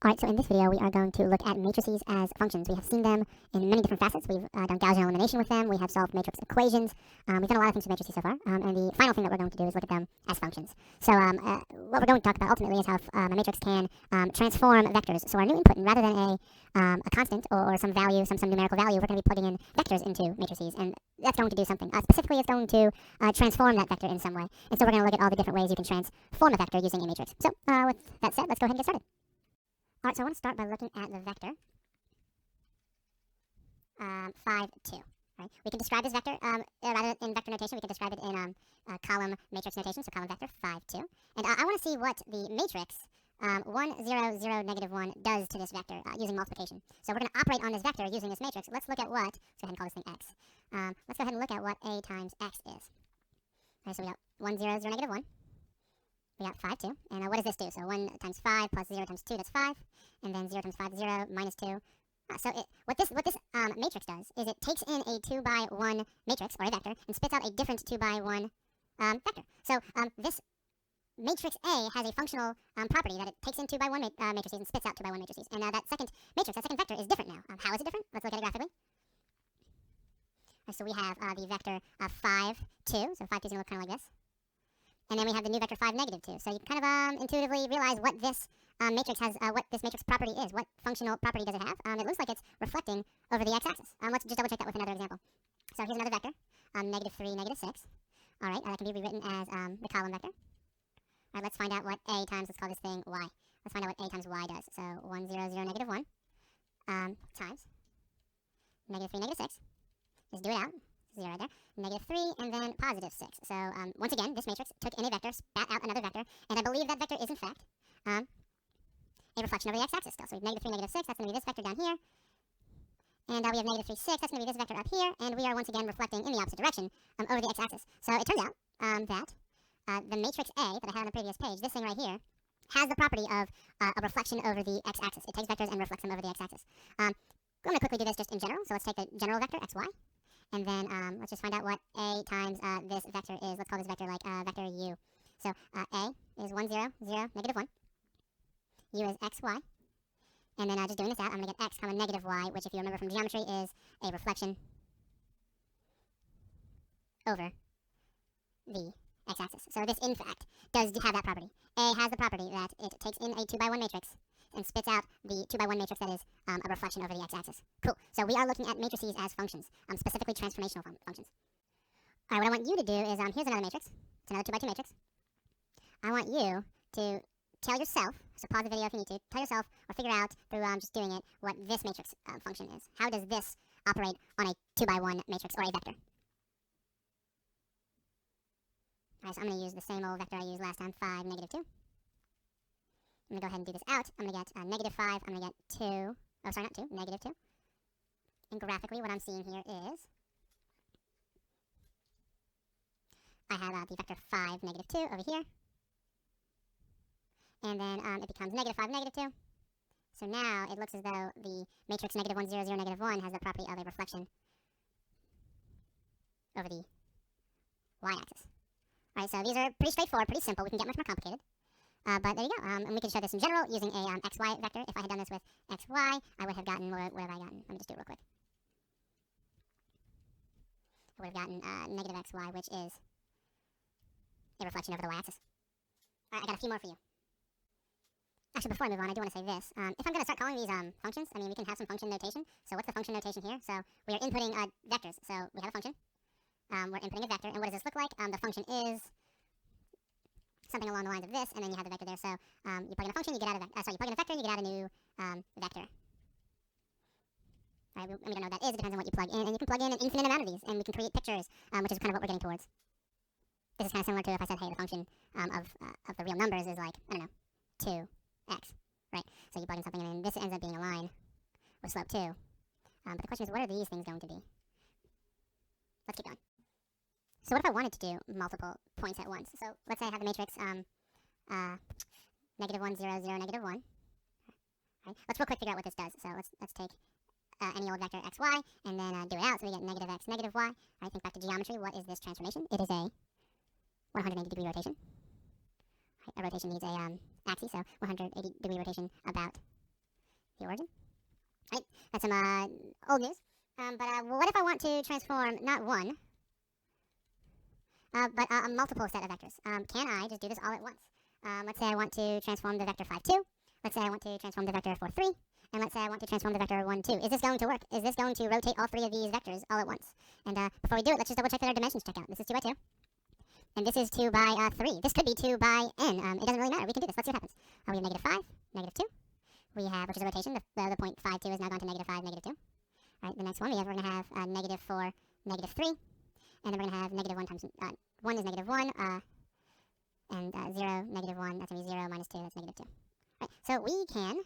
Alright, so in this video we are going to look at matrices as functions. We have seen them in many different facets. We've done Gaussian elimination with them. We have solved matrix equations. We've done a lot of things with matrices so far. And the final thing that we're going to do is look at them as functions. So what we're going to talk about ultimately is how a matrix can transform vectors. So our new input, rather than a constant or some value, some numerical value, we're going to be plugging in vectors into matrices. And that's going to do something. Specifically, it's going to transform that vector in some way. And so we're going to look at all the different ways you can transform a vector using a matrix. So with that said, let's go ahead and get started. Alright, so I want to start by looking at the vector 5, 2. Right? We can describe this vector, rather in vector notation, we can describe it in column matrix notation, so column vector 5, 2. And I want to see what the matrix 1, 0, 0, negative 1 does to this vector using multiplication. So we're going to operate on this vector using this matrix. Let's look at what, let's go ahead and call this thing x. Let's go ahead and look at what a times x is. Alright, so we got 1, 0, 0, negative 1. We got 5, 2. And what does this do? So 1 times 5 plus 0 times 2, that's 5. And then 0 times 5, 0, minus 2. So what this matrix does is it takes in a 2 by 1 matrix, or a vector, and spits out a different 2 by 1 vector. So this matrix A has a functional property that it takes in 2 by 1 matrices and spits out 2 by 1 matrices. And that second matrix, that second vector, is different now. How is it different? Let's look at it graphically. So we have the vector 5, 2. So 5, 2 is going to look kind of like this. And then we have the new vector 5, negative 2. So you can kind of intuitively realize what this matrix has, what this matrix property is. What functional property does it have? It looks like it's reflecting over the x-axis. Let's just double check that with another example. So here's another vector, negative 3, negative 6. All right, that can be rewritten as the column vector. All right, let's find out what a times, let's call this thing y. Let's find out what a times y does. So 1, 0, 0, negative 1 times negative 3, negative 6. Just do it out. 0 right there, negative 3, and then positive 6. So once again, this matrix took in a vector, spat out another vector, and I believe that vector is in fact a reflection of the x-axis still. So we have negative 3, negative 6, that's going to be this vector down here, and we have negative 3, 6, that's going to be this vector up here, and we are once again reflecting in the opposite direction over the x-axis. So it turns out that the matrix A that I had on the previous page, this thing right here, has the property of a reflection over the x-axis. It takes vectors and reflects them over the x-axis. I'm going to quickly do this just in general, so let's take the general vector, xy. And then let's just find out what a times this vector is. Let's call this vector like vector u. So a is 1, 0, 0, negative 1. U is xy. And then just doing this out, I'm going to get x comma negative y, which if you remember from geometry is a reflection over the x-axis. So this, in fact, does have that property. A has the property that it takes in a 2 by 1 matrix and spits out the 2 by 1 matrix that is a reflection over the x-axis. Cool. So we are looking at matrices as functions, specifically transformational functions. All right, what I want you to do is, here's another matrix. It's another 2 by 2 matrix. I want you to tell yourself, so pause the video if you need to, tell yourself or figure out through just doing it what this matrix function is. How does this operate on a 2 by 1 matrix or a vector? All right, so I'm going to use the same old vector I used last time, 5, negative 2. I'm going to go ahead and do this out. I'm going to get negative 5. I'm going to get 2. Oh, sorry, not 2. Negative 2. And graphically, what I'm seeing here is I have the vector 5, negative 2 over here. And then it becomes negative 5, negative 2. So now it looks as though the matrix negative 1, 0, 0, negative 1 has the property of a reflection over the y-axis. All right, so these are pretty straightforward, pretty simple. We can get much more complicated. But there you go. And we can show this in general using a xy vector. If I had done this with xy, I would have gotten, what have I gotten? Let me just do it real quick. I would have gotten negative xy, which is a reflection over the y-axis. All right, I got a few more for you. Actually, before I move on, I do want to say this. If I'm going to start calling these functions, I mean, we can have some function notation. So what's the function notation here? So we are inputting vectors. So we have a function. We're inputting a vector. And what does this look like? The function is something along the lines of this, and then you have the vector there. So you plug in a function, you get out a vector. You plug in a vector, you get out a new vector. All right, we don't know what that is. It depends on what you plug in, and you can plug in an infinite amount of these, and we can create pictures, which is kind of what we're getting towards. This is kind of similar to if I said, hey, the function of the real numbers is like, I don't know, 2x, right? So you plug in something, and then this ends up being a line with slope 2. But the question is, what are these things going to be? Let's keep going. So what if I wanted to do multiple points at once? So let's say I have the matrix negative 1, 0, 0, negative 1. Right. Let's real quick figure out what this does. So let's take any old vector xy and then do it out. So we get negative x, negative y. All right, think back to geometry. What is this transformation? It is a 180-degree rotation. Right, a rotation needs a axis, so 180-degree rotation about the origin. Right, that's some old news. But what if I want to transform not one, but a multiple set of vectors? Can I just do this all at once? Let's say I want to transform the vector 5, 2. Let's say I want to transform the vector 4, 3. And let's say I want to transform the vector 1, 2. Is this going to work? Is this going to rotate all three of these vectors all at once? And before we do it, let's just double check that our dimensions check out. This is 2 by 2. And this is 2 by 3. This could be 2 by n. It doesn't really matter. We can do this. Let's see what happens. We have negative 5, negative 2. We have, which is a rotation. The point 5, 2 is now gone to negative 5, negative 2. All right, the next one we're going to have negative 4, negative 3. And then we're going to have negative 1 times 1 is negative 1. And 0, negative 1. That's going to be 0 minus 2. That's negative 2. All right, so we can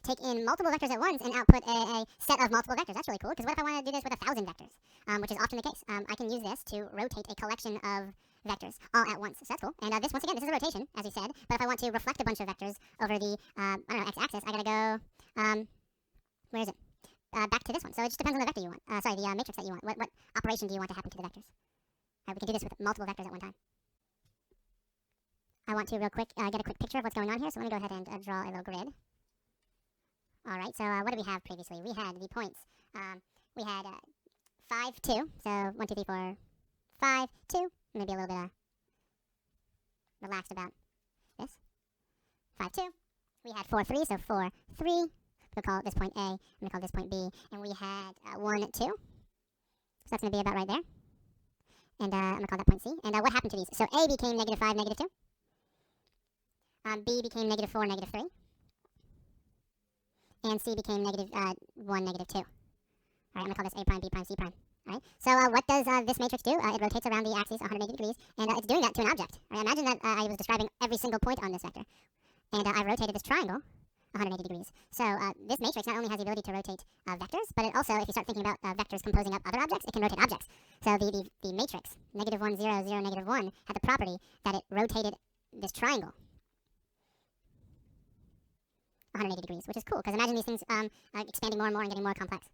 take in multiple vectors at once and output a set of multiple vectors. That's really cool, because what if I want to do this with 1,000 vectors, which is often the case? I can use this to rotate a collection of vectors all at once. So that's cool. And this, once again, this is a rotation, as we said. But if I want to reflect a bunch of vectors over the, I don't know, x-axis, I got to go, where is it? Back to this one. So it just depends on the vector you want. Sorry, the matrix that you want. What operation do you want to happen to the vectors? We can do this with multiple vectors at one time. I want to real quick get a quick picture of what's going on here. So let me go ahead and draw a little grid. All right, so what did we have previously? We had the points. We had 5, 2. So 1, 2, 3, 4, 5, 2. Maybe a little bit relaxed about this. 5, 2. We had 4, 3. So 4, 3. We'll call this point A. I'm going to call this point B. And we had 1, 2. So that's going to be about right there. And I'm going to call that point C. And what happened to these? So A became negative 5, negative 2. B became negative 4, negative 3. And C became negative 1, negative 2. All right, I'm going to call this A prime, B prime, C prime. All right, so what does this matrix do? It rotates around the axis 180 degrees, and it's doing that to an object. All right, imagine that I was describing every single point on this vector, and I rotated this triangle 180 degrees. So this matrix not only has the ability to rotate vectors, but it also, if you start thinking about vectors composing up other objects, it can rotate objects. So the matrix, negative 1, 0, 0, negative 1, had the property that it rotated this triangle 180 degrees, which is cool, because imagine these things expanding more and more and getting more complex.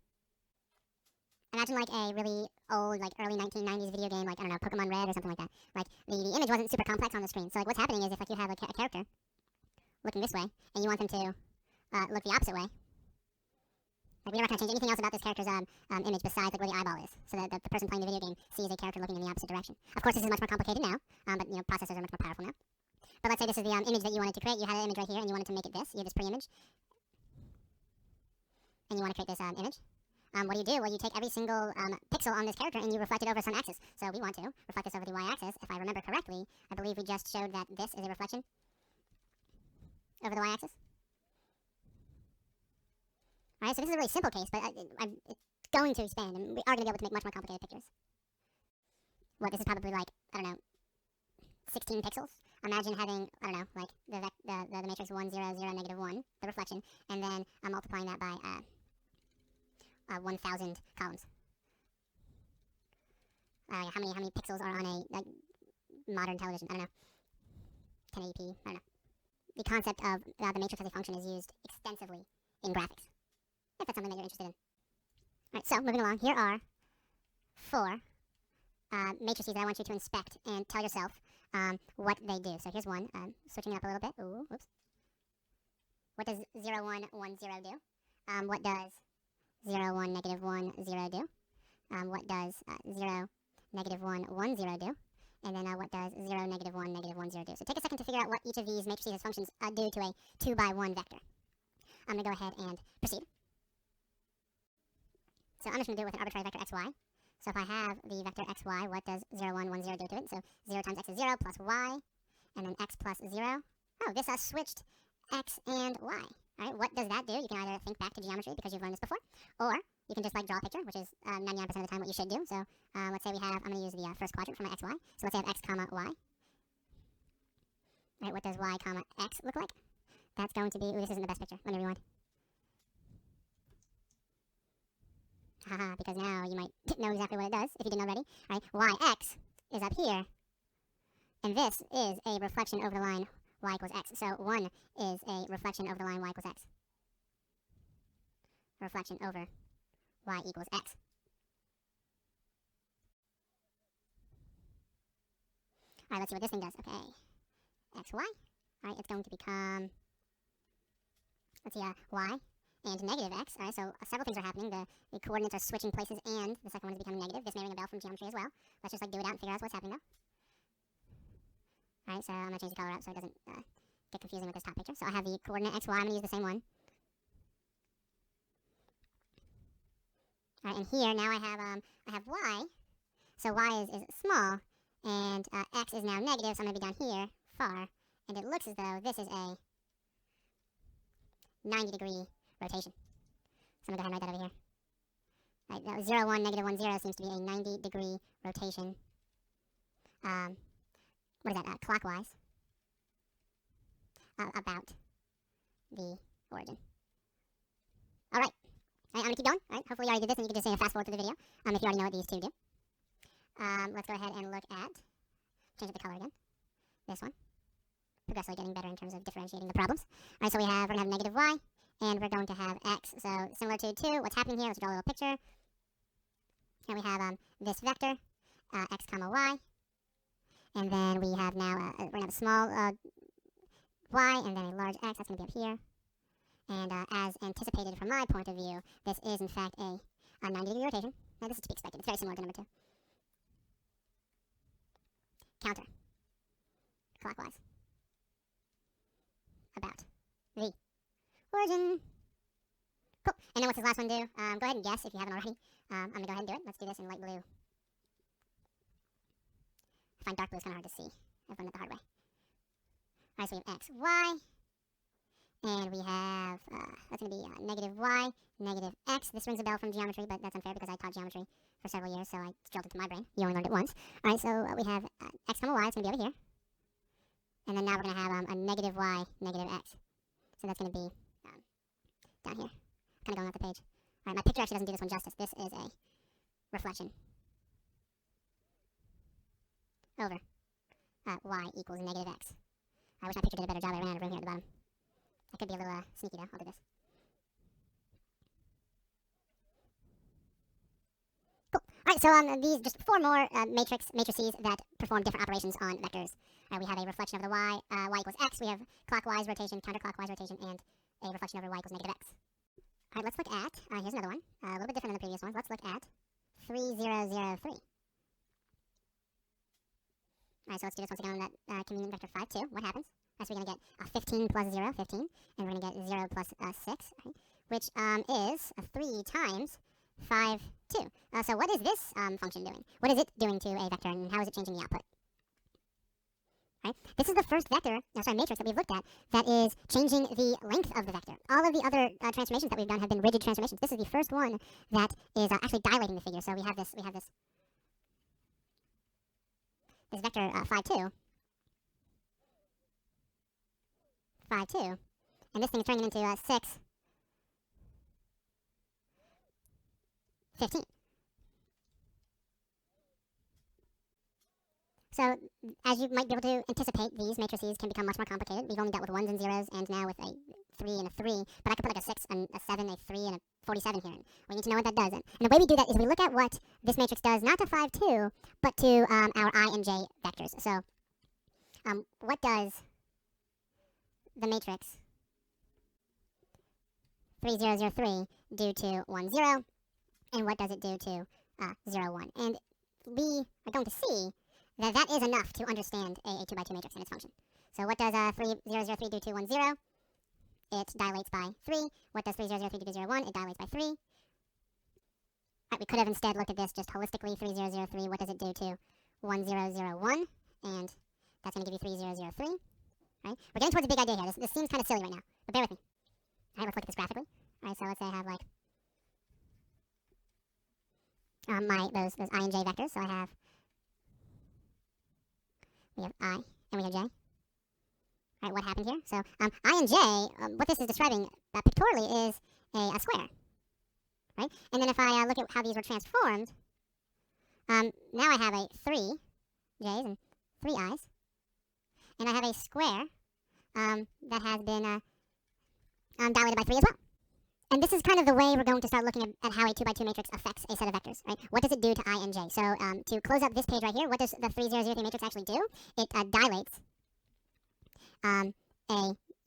Imagine like a really old, like early 1990s video game, like, I don't know, Pokemon Red or something like that. Like, the image wasn't super complex on the screen. So, like, what's happening is if, like, you have a character looking this way, and you want them to look the opposite way, like, we're not going to change anything else about this character's image besides, like, where the eyeball is, so that the person playing the video game sees a character looking in the opposite direction. Of course, this is much more complicated now, but, you know, processors are much more powerful now. But let's say this is the image that you wanted to create. You had an image right here, and you wanted to make it this. You have this pre-image. And you want to create this image. What do? Well, you take every single pixel on this character, and you reflect it over some axis. So we want to reflect this over the y-axis. If I remember correctly, I believe we just showed that this is a reflection over the y-axis. All right, so this is a really simple case, but it's going to expand, and we are going to be able to make much more complicated pictures. What, this is probably like, I don't know, 16 pixels. Imagine having, I don't know, like the matrix 1, 0, 0, negative 1, the reflection, and then multiplying that by 1,000 columns. How many pixels are on a modern television? I don't know. 1080p. I don't know. The concept of the matrix as a function is used extensively in graphics, if that's something that you're interested in. All right, so moving along, here are 4 matrices that I want you to inspect and tell yourself what they do. So here's one, switching it up a little bit. Ooh, whoops. What does 0, 1, 1, 0 do? What does 0, 1, negative 1, 0 do? What does 0, negative 1, 1, 0 do? And then what does 0, negative 1, negative 1, 0 do? So take a second to figure out what each of these matrices functions do to a 2 by 1 vector. I'm going to go ahead and proceed. So I'm just going to do it with an arbitrary vector xy. So if I have the vector xy, what does 0, 1, 1, 0 do to it? So 0 times x is 0 plus y, and then x plus 0. Oh, this switched x and y. All right, what does that do? You can either think back to geometry because you've learned this before, or you can just like draw a picture, which is 99% of the time what you should do. So let's say we have, I'm going to use the first quadrant for my xy. So let's say I have x comma y. All right, what does y comma x look like? That's going to be, ooh, this isn't the best picture. Let me rewind. Haha, because now you might know exactly what it does if you didn't already. All right, yx is up here, and this is a reflection over the line y equals x. So 1 is a reflection over the line y equals x. A reflection over y equals x. All right, let's see what this thing does. Okay, xy. All right, it's going to become, let's see, y and negative x. All right, so several things are happening. The coordinates are switching places, and the second one is becoming negative. This may ring a bell from geometry as well. Let's just like do it out and figure out what's happening now. All right, so I'm going to change the color up so it doesn't get confusing with this top picture. So I have the coordinate xy. I'm going to use the same one. All right, and here now I have y. So y is small, and x is now negative. So I'm going to be down here far, and it looks as though this is a 90-degree rotation. So I'm going to go ahead and write that over here. Right, that was 0, 1, negative 1, 0 seems to be a 90-degree rotation. What is that? Clockwise. About the origin. All right. I'm going to keep going. All right. Hopefully you already did this, and you can just say a fast forward to the video if you already know what these two do. Let's go ahead and look at, change up the color again. This one. Progressively getting better in terms of differentiating the problems. All right, so we're going to have negative y, and we're going to have x. So similar to 2, what's happening here? Let's draw a little picture. And we have this vector, x comma y. And then we have now, we're going to have a small y, and then a large x. That's going to be up here. And as anticipated from my point of view, this is in fact a 90-degree rotation. Now this is to be expected. It's very similar to number 2. Counter. Clockwise. About the origin. Cool. And then what's this last one do? Go ahead and guess if you haven't already. I'm going to go ahead and do it. Let's do this in light blue. I find dark blue is kind of hard to see. I've done it the hard way. Alright, so we have x, y. And we have, that's going to be negative y, negative x. This rings a bell from geometry, but that's unfair because I taught geometry for several years, so I drilled it into my brain. You only learned it once. Alright, so we have x comma y. It's going to be over here. And then now we're going to have a negative y, negative x. So that's going to be down here. Kind of going off the page. All right, my picture actually doesn't do this one justice. This is a reflection over y equals negative x. I wish my picture did a better job. I ran out of room here at the bottom. I could be a little sneaky though. I'll do this. Cool. All right, so these just 4 more matrices that perform different operations on vectors. We have a reflection of the y equals x. We have clockwise rotation, counterclockwise rotation, and a reflection over y equals negative x. All right, let's look at, here's another one, a little bit different than the previous ones. Let's look at 3003. All right, so let's do this once again on that convenient vector 5, 2. What happens? So we're going to get 15 plus 0, 15, and we're going to get 0 plus 6, right, which is 3 times 5, 2. So what is this function doing? What is it doing to a vector, and how is it changing the output? Right? This is the first matrix that we've looked at that is changing the length of the vector. All of the other transformations that we've done have been rigid transformations. This is the first one that is actually dilating the figure. So we have this vector 5, 2, 5, 2, and this thing is turning it into 6, 15. So, as you might be able to anticipate, these matrices can become much more complicated. We've only dealt with 1s and 0s, and now with a 3 and a 3. But I could put like a 6 and a 7, a 3, and a 47 here. We need to know what that does. And the way we do that is we look at what this matrix does, not to 5, 2, but to our I and j vectors. So, what does the matrix 3, 0, 0, 3 do to 1, 0? And what does it do to 0, 1? And we are going to see that is enough to understand a 2x2 matrix and its function. So what does 3, 0, 0, 3 do to 1, 0? It dilates by 3. What does 3, 0, 0, 3 do to 0, 1? It dilates by 3. Right, we could have instead looked at this just holistically. 3, 0, 0, 3, what does it do to 1, 0, 0, 1? And that's going to give you 3, 0, 0, 3. Right? We're getting towards a big idea here. This seems kind of silly right now, but bear with me. All right, let's look at this graphically. All right, so let's say I have like those I and j vectors. So we have I, and we have j. All right, what happened here? So I and j, what this is describing pictorially is a square, right? And then if I look at how these were transformed, now I have a 3 j's and 3 i's, and I have a square that has been dilated by 3 as well. And this is kind of the way we're going to start looking at how a 2x2 matrix affects a set of vectors, right? What does it do to I and j? So to close up this page right here, what does the 3, 0, 0, 3 matrix actually do? It dilates a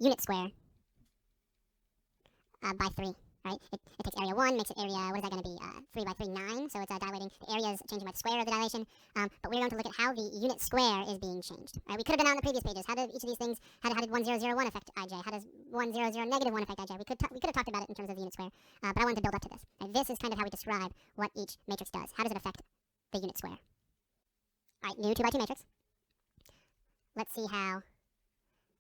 unit square by 3. right? It takes area 1, makes it area, what is that going to be, 3 by 3, 9, so it's dilating. The area is changing by the square of the dilation, but we're going to look at how the unit square is being changed, right? We could have been on the previous pages. How did each of these things, how did 1001 affect ij? How does 100 negative 1 affect ij? We could have talked about it in terms of the unit square, but I wanted to build up to this. Right? This is kind of how we describe what each matrix does. How does it affect the unit square? All right, new 2 by 2 matrix. Let's see how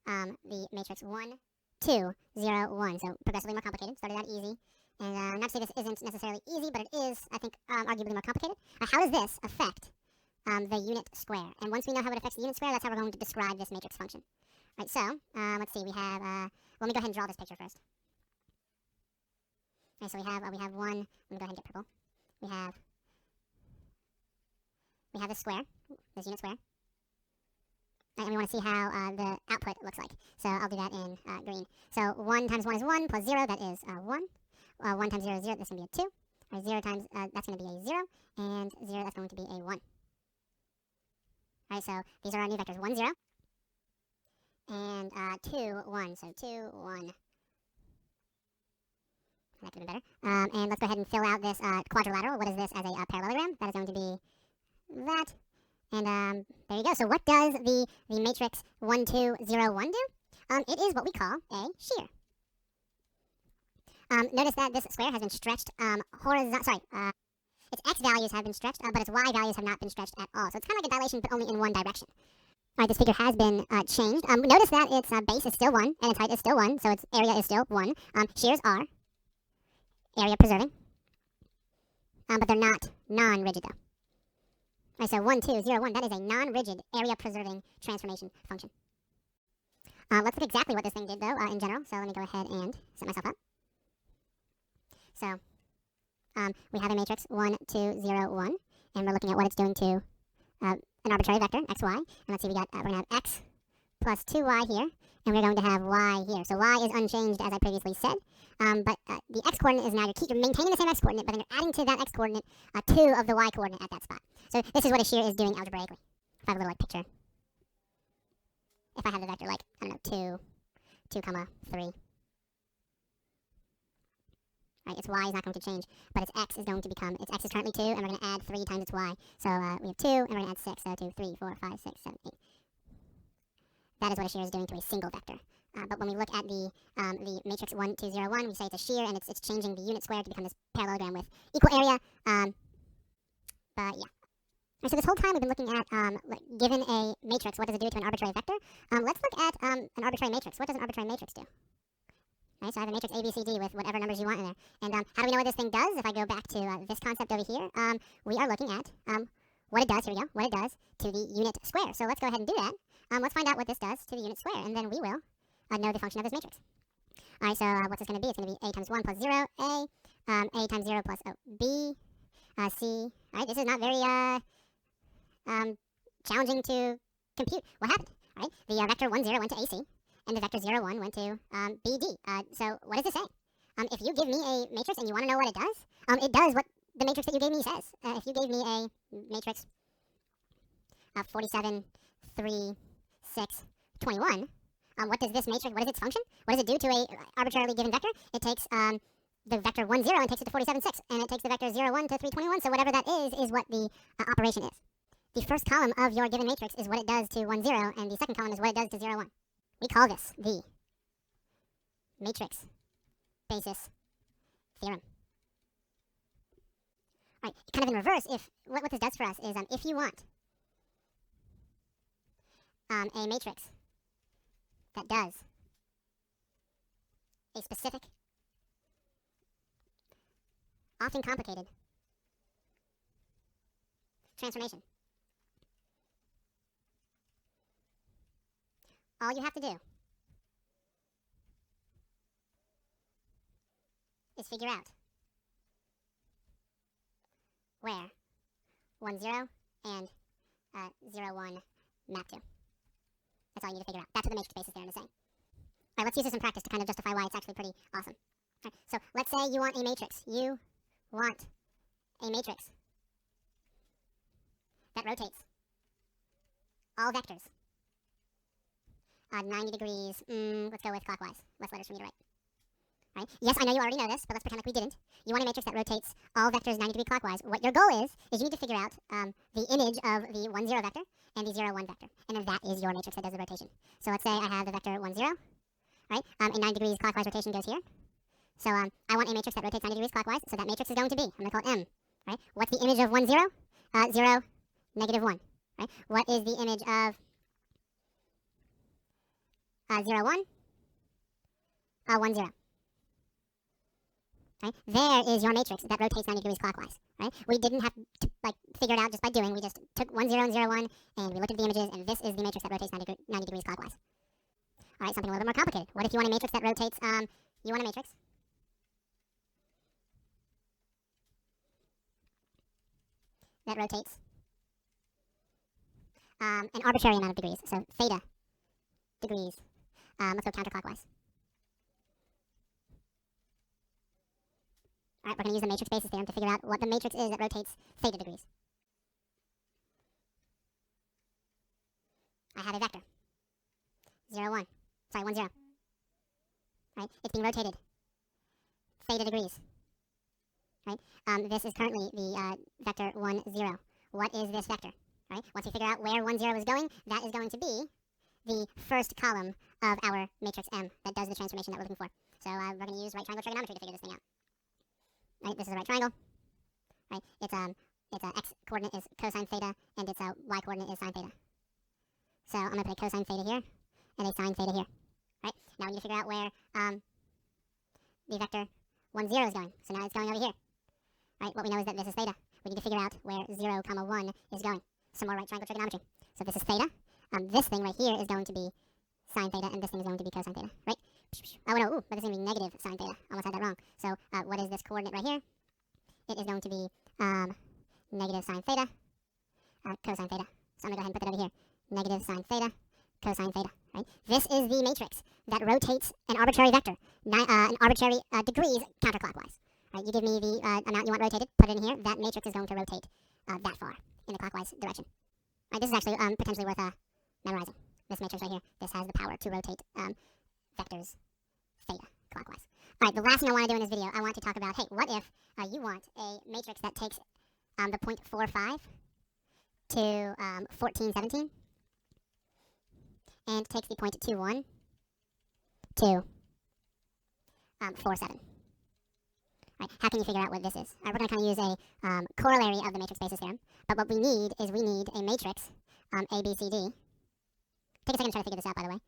the matrix 1, 2, 0, 1. So progressively more complicated. Started out easy. And not to say this isn't necessarily easy, but it is, I think, arguably more complicated. How does this affect the unit square? And once we know how it affects the unit square, that's how we're going to describe this matrix function. Right, so let's see. We have, let me go ahead and draw this picture first. Okay, so we have one. Let me go ahead and get purple. We have this square, this unit square. And we want to see how the output looks like. So I'll do that in green. So 1 times 1 is 1, plus 0, that is 1. 1 times 0 is 0, that's going to be a 2. Or 0 times, that's going to be a 0. And 0, that's going to be a 1. Alright, so these are our new vectors, 1, 0. And 2, 1. So 2, 1. That could have been better. And let's go ahead and fill out this quadrilateral. What is this as a parallelogram? That is going to be that. And there you go. So what does the matrix 1, 2, 0, 1 do? It is what we call a shear. Notice that this square has been stretched its x values have been stretched, but its y values have not been stretched at all. So it's kind of like a dilation, but only in one direction. All right, this figure has been changed. Notice that its base is still 1, and its height is still 1, so its area is still 1. Shears are area preserving, but they're not non-rigid though. Alright, so 1, 2, 0, 1, that is a non-rigid area-preserving transformation function. Let's look exactly what this thing did, though, in general. So let me go ahead and set myself up. So we have a matrix 1, 2, 0, 1, and we're looking at what it's doing to an arbitrary vector, x, y. And let's see, we're going to have x plus 2y here, and we're going to have y here. So y is unchanged, as I previously said, but the x-coordinate is now, you're maintaining the same x-coordinate, but then you're adding to that x-coordinate 2 of the y-coordinate at that spot. So this is what a shear is doing algebraically. If I have a little picture. If I have the vector I don't know, 2, comma 3. Right, its y is not going to change, but its x is going to become, its x is currently 2, and we're going to add 3 times its y. So we have 2, and we're going to add 6, so 2, 3, 4, 5, 6, 7, 8. That is what a shear is doing to a single vector. But when we look at the matrix 1, 2, 0, 1, we say it's a shear, and it's changing the unit square to become this parallelogram with equal area. But yeah. And so this whole time we've been looking at, given a matrix, what does it do to an arbitrary vector? Let's look at an arbitrary matrix. What does an arbitrary matrix do? Right, so I have a matrix A, B, C, D with whatever numbers you want in there. And how do we know what this thing does? If I go back to this concept over here, we are looking at what it does, here we go, what it does to the unit square. So let's go ahead and do that. Let's find out what this does to the unit square, and then we will know the function of this matrix. All right, so what's this going to be? It's going to be a times 1 plus 0, a times 0 plus b, c. All right, this is not very challenging to compute. What happened? All right, the vector 1, 0 went to AC, and the vector 0, 1 went to BD. So what does this say? If you give me a matrix and you want to know what it does what the matrix that you gave me says. If you gave me a matrix 47, 3, 6, 21, what does this matrix, what is its function? What does it do to a arbitrarily given vector? It takes the vector 1, 0 and takes it to 47, 6, and it takes the vector 0, 1 to 3, 21, so whatever that is what the operation is. The first column of your given matrix is what it does to 1, 0, and the second column is what it does to 0, 1. We call this the matrix basis theorem. All right, kind of in reverse, if what this does for us is if you want a matrix that does a specific, often complicated transformation, all you have to do is figure out where 1, 0 and 0, 1 map to. That's all you need to figure out. That's what the matrix basis theorem is saying. All right, let's use this in practice to kind of justify why it's actually pretty awesome. All right, so let's say you want a matrix. You want a matrix that rotates all vectors 90 degrees. Let's go with clockwise. Less letters for me to write. right? Yes, I know you already know this, but let's pretend like we didn't. You want a matrix that rotates all vectors 90 degrees clockwise. What your goal is you need to figure out the image of the 1, 0 vector and the 0, 1 vector. And then that is your matrix that does the rotation. So let's say I have the vector 1, 0, right? And 90 degrees clockwise rotation goes here. So I want a matrix that rotates 90 degrees clockwise. So that matrix is going to be, I'm going to call it M, right? What's the image of 1, 0? 0, negative 1, right? What is the image of 0, 1? 1, 0. Right? There is your matrix that rotates 90 degrees clockwise. Right? We didn't have to figure it out just by doing. We just took 1, 0, and 0, 1, and we looked at the images, and this is the matrix that rotates 90 degrees clockwise. All right, something a little bit more complicated. What if you want a matrix that rotates? You want a matrix that rotates an arbitrary amount of degrees. So theta degrees. Let's go counterclockwise. All right, we're going to use the matrix basis theorem to figure out what the matrix is that rotates theta degrees. I have a vector. 0, 1. Sorry, 1, 0. Right? It's being rotated theta degrees. Right? This is currently the vector 1, 0. What is this vector? Right? Once we figure out where 1, 0 is going, that is going to be the first column of our matrix M that does the transformation that we're looking for. So we're going to use right triangle trigonometry to figure this thing out. Right? This is a right triangle. Right? Its x coordinate is cosine theta, and its y coordinate is sine theta. So I'm going to put a cosine theta here and a sine theta here. Right? Now we need to figure out where the vector 1, 0 is going. So now it's going over here. Right? What we know is that this is theta. We need to figure out where 0, 1 is going. Some more right triangle trigonometry. So this is theta. This thing right here is going to be sine theta, and this thing is going to be cosine theta. Right? Oh no, but this is going to be negative sine theta. Almost had that wrong. So what is this coordinate right here? It is going to be negative sine theta, cosine theta. So I'm going to go ahead and put that over here. Negative sine theta, cosine theta. Right? This is the matrix that rotates an arbitrary vector, an arbitrary degrees counterclockwise. Right? You give me the amount you want rotated, put it in here. That matrix is going to rotate that far in the clockwise direction. Right? This is actually potentially worth memorizing. This matrix right here. This has the power to rotate vectors theta clockwise. All right, the last thing I want to do in this video, I want to talk about, hey, what if you want a matrix that takes the point 4, 5 to 14, 17, and takes the point 2, 1 to 4, 7. Right, how can you figure out what this is? We're going to kind of use a corollary of the matrix basis theorem, but what we need is we need a matrix, A, B, C, D. Take a second to try to figure this out, by the way.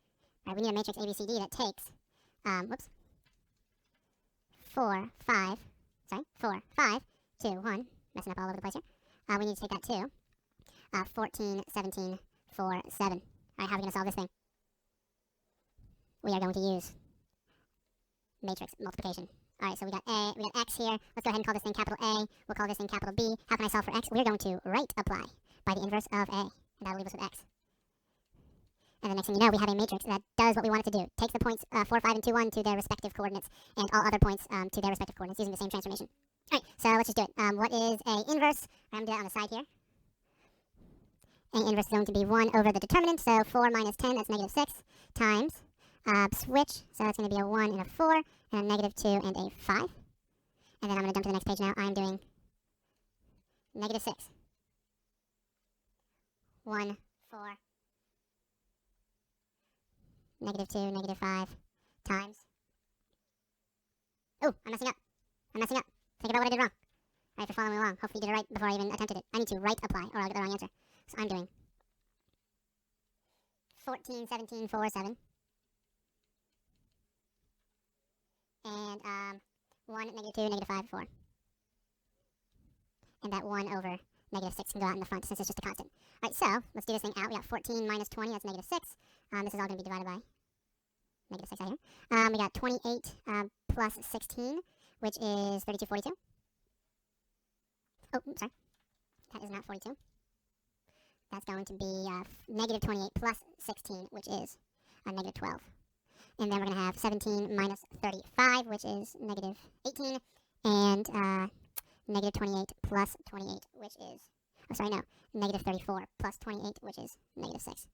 Right, we need a matrix A, B, C, D that takes, 4, 5, 2, 1, messing up all over the place here. We need to take that to 14, 17, 4, 7. All right, how are we going to solve this thing? We are going to use matrix multiplication. All right, so we got x here. Let's go ahead and call this thing capital A. We'll call this thing capital B. How can I solve for x? We're going to right apply by the inverse of A, and that'll leave us with x. And the next thing you know, we have a matrix that does what we want it to do. Takes the points 4, 5, and 2, 1 to their respective coordinates, and all other points to their respective coordinates using the same transformation. All right, so let's just do it. What is A inverse? I'm going to do that on the side here. A inverse is going to be 1 over the determinant, so 4 minus 10, that's negative 6, times switch, so that's going to be a 1 and a 4, and a negative 2 and a 5. And then I'm going to jump to the next page now. I'm doing negative 6. 1, 4, negative 2, negative 5, times. Oh, I'm messing up. Think about what I did wrong. All right, if you're following along, hopefully you did it right before I even attempted it. I need to right apply, or I'll get the wrong answer. So I'm doing 14, 17, 4, 7. And 1, negative 2, negative 5, 4. And that 1 over negative 6 can go out in the front since it's just a constant. All right, so let's do this thing out. We got 14 minus 20, that's negative 6. This is all going to be divided by negative 6 out here. We got 28 plus 16, which is 32, 42. Oh, sorry. That is not 42. That's going to be negative 28 plus 16, which is negative 12. And then we're going to have 17 minus 35, which is negative 18. And negative 28 plus 28, which is, negative 34 plus 28, which is negative 6.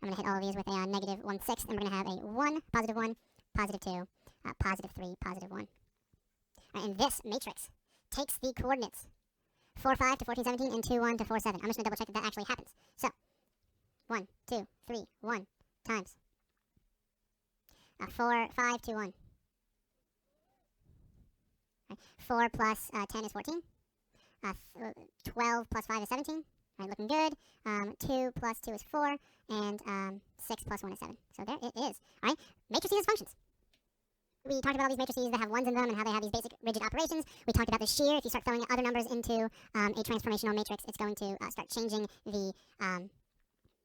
I'm going to hit all of these with a negative 1, 6, and we're going to have a 1, positive 2, positive 3, positive 1. And this matrix takes the coordinates 4, 5 to 14, 17, and 2, 1 to 4, 7. I'm just going to double check that that actually happens. So, 1, 2, 3, 1 times 4, 5, 2, 1. Right. 4 plus 10 is 14. 12 plus 5 is 17. Right, looking good. 2 plus 2 is 4. And 6 plus 1 is 7. So there it is. All right, matrices as functions. We talked about all these matrices that have ones in them and how they have these basic rigid operations. We talked about the shear. If you start throwing other numbers into a transformational matrix, it's going to start changing the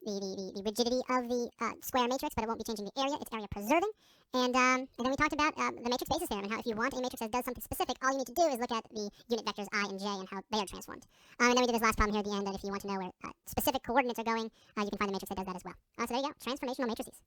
rigidity of the square matrix, but it won't be changing the area. It's area preserving. And then we talked about the matrix basis theorem and how if you want a matrix that does something specific, all you need to do is look at the unit vectors I and j and how they are transformed. And then we did this last problem here at the end that if you want to know where specific coordinates are going, you can find the matrix that does that as well. So there you go, transformational matrices.